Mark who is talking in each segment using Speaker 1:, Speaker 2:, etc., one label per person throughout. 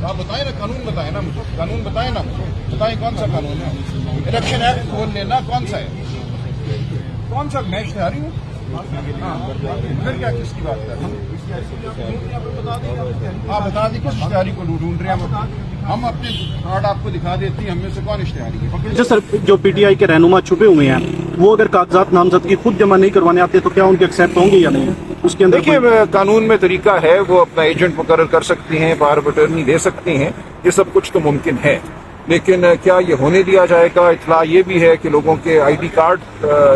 Speaker 1: आप बताएं ना, कानून बताएं ना मुझे, कानून बताएं ना मुझे, बताएं कौन सा कानून है। इलेक्शन एक्ट खोल लेना, कौन सा है, कौन सा? मैं इश्तेहारी हूँ, फिर क्या किसकी बात कर रहे हैं? आप बता दी किस इश्तेहारी को ढूंढ रहे हैं हम अपने कार्ड आपको दिखा देती हैं, हमें से कौन इश्तेहारी है?
Speaker 2: अच्छा सर, जो पीटीआई के रहनुमा छुपे हुए हैं वो अगर कागजात नामजदगी खुद जमा नहीं करवाने आते तो क्या उनके एक्सेप्ट होंगे या नहीं? उसके अंदर
Speaker 3: देखिए, कानून में तरीका है, वो अपना एजेंट मुकर्रर कर सकती हैं, पावर ऑफ अटर्नी दे सकती हैं, ये सब कुछ तो मुमकिन है। लेकिन क्या ये होने दिया जाएगा? इतला ये भी है कि लोगों के आईडी कार्ड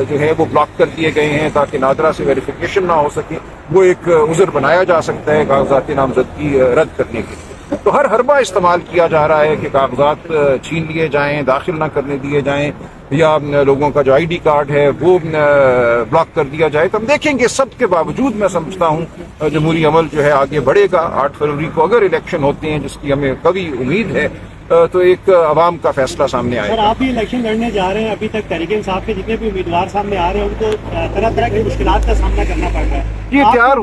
Speaker 3: जो है वो ब्लॉक कर दिए गए हैं ताकि नादरा से वेरिफिकेशन ना हो सके। वो एक उज़र बनाया जा सकता है कागजाती नामजदगी रद्द करने के लिए। तो हर हरबा इस्तेमाल किया जा रहा है कि कागजात छीन लिए जाएं, दाखिल ना करने दिए जाएं, या लोगों का जो आईडी कार्ड है वो ब्लॉक कर दिया जाए। तो हम देखेंगे, सब के बावजूद मैं समझता हूँ जमहूरी अमल जो है आगे बढ़ेगा। 8 फरवरी को अगर इलेक्शन होते हैं, जिसकी हमें कभी उम्मीद है, तो एक अवाम का फैसला सामने आएगा।
Speaker 4: सर, आप भी इलेक्शन लड़ने जा रहे हैं, अभी तक तहरीक-ए-इंसाफ के जितने भी उम्मीदवार सामने आ रहे हैं उनको तरह तरह की मुश्किलात का सामना करना पड़ रहा है।
Speaker 3: ये तैयार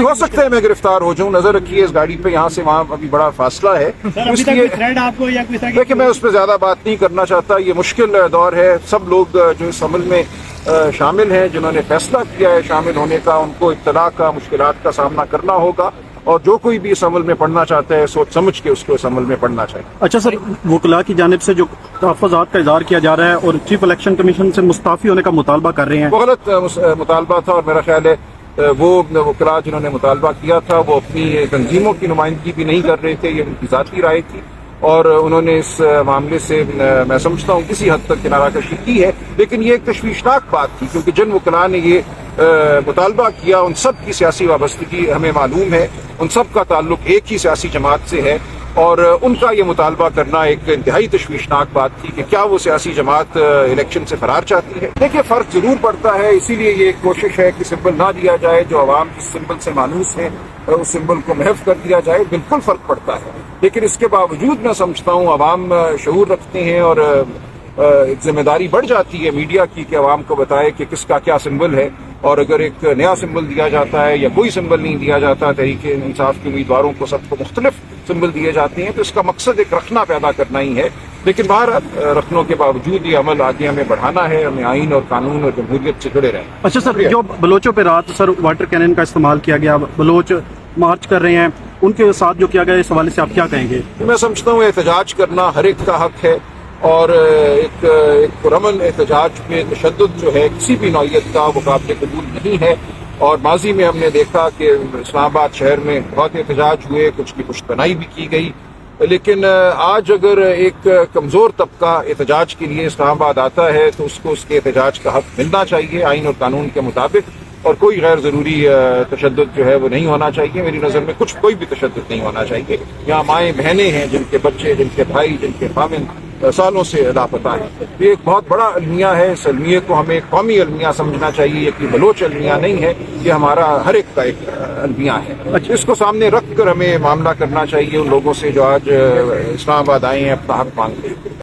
Speaker 3: हो सकता है मैं गिरफ्तार हो जाऊं। नजर रखिए इस गाड़ी पे, यहाँ से वहाँ अभी बड़ा फासला है।
Speaker 4: सर, अभी तक कोई थ्रेड आपको या कोई तरह की?
Speaker 3: देखिए, मैं उस पर ज्यादा बात नहीं करना चाहता। ये मुश्किल दौर है। सब लोग जो इस अमल में शामिल हैं, जिन्होंने फैसला किया है शामिल होने का, उनको इत्तला का, मुश्किलात का सामना करना होगा। और जो कोई भी इस अमल में पढ़ना चाहता है, सोच समझ के उसको इस अमल में पढ़ना चाहिए।
Speaker 2: अच्छा सर, वकला की जानिब से जो तहफ़्फ़ुज़ात का इज़हार किया जा रहा है और चीफ इलेक्शन कमीशन से मुस्ताफ़ी होने का मुतालबा कर रहे हैं,
Speaker 3: वो गलत मुतालबा था। और मेरा ख्याल है वो वकला जिन्होंने मुतालबा किया था वो अपनी तंजीमों की नुमाइंदगी भी नहीं कर रहे थे, ये उनकी ज़ाती राय थी। और उन्होंने इस मामले से मैं समझता हूँ किसी हद तक किनाराकशी की है। लेकिन ये एक तशवीशनाक बात थी, क्योंकि जिन वकला ने ये मुतालबा किया उन सब की सियासी वाबस्तगी हमें मालूम है, उन सब का ताल्लुक एक ही सियासी जमात से है। और उनका ये मुतालबा करना एक इंतहाई तशवीशनाक बात थी कि क्या वो सियासी जमात इलेक्शन से फरार चाहती है। देखिए, फर्क जरूर पड़ता है, इसीलिए ये एक कोशिश है कि सिंबल ना दिया जाए। जो अवाम जिस सिंबल से मानूस है उस सिंबल को महफ कर दिया जाए। बिल्कुल फर्क पड़ता है, लेकिन इसके बावजूद मैं समझता हूँ अवाम शऊर रखते हैं और एक जिम्मेदारी बढ़ जाती है मीडिया की कि अवाम को बताए कि किसका क्या सिंबल है। और अगर एक नया सिंबल दिया जाता है या कोई सिंबल नहीं दिया जाता, तहरीक-ए-इंसाफ के उम्मीदवारों को सबको मुख्तलिफ सिंबल दिए जाते हैं, तो इसका मकसद एक रखना पैदा करना ही है। लेकिन बाहर रखनों के बावजूद ये अमल आगे हमें बढ़ाना है, हमें आइन और कानून और जमहूरियत से जुड़े रहना।
Speaker 2: अच्छा सर, जो बलोचों पे रात सर वाटर कैनन का इस्तेमाल किया गया, बलोच मार्च कर रहे हैं, उनके साथ जो किया गया, इस हवाले से आप क्या कहेंगे?
Speaker 3: मैं समझता हूँ एहतजाज करना हर एक का हक है, और एक पुरअमन एहतजाज में तशद्दुद जो है किसी भी नौइयत का वो काबिल कबूल नहीं है। और माजी में हमने देखा कि इस्लामाबाद शहर में बहुत एहतजाज हुए, कुछ की पुश्तनाई भी की गई। लेकिन आज अगर एक कमज़ोर तबका एहतजाज के लिए इस्लामाबाद आता है तो उसको उसके एहतजाज का हक मिलना चाहिए आइन और कानून के मुताबिक, और कोई गैर ज़रूरी तशद्दुद जो है वो नहीं होना चाहिए। मेरी नज़र में कोई भी तशद्दुद नहीं होना चाहिए। यहाँ माएँ बहनें हैं जिनके बच्चे, जिनके भाई, जिनके खामिन सालों से लापता है। ये एक बहुत बड़ा अलमिया है। इस अलमिया को हमें कौमी अलमिया समझना चाहिए। ये कोई बलोच अलमिया नहीं है, ये हमारा हर एक का एक अलमिया है। इसको सामने रख कर हमें मामला करना चाहिए उन लोगों से जो आज इस्लामाबाद आए हैं अपना हक मांगते हैं।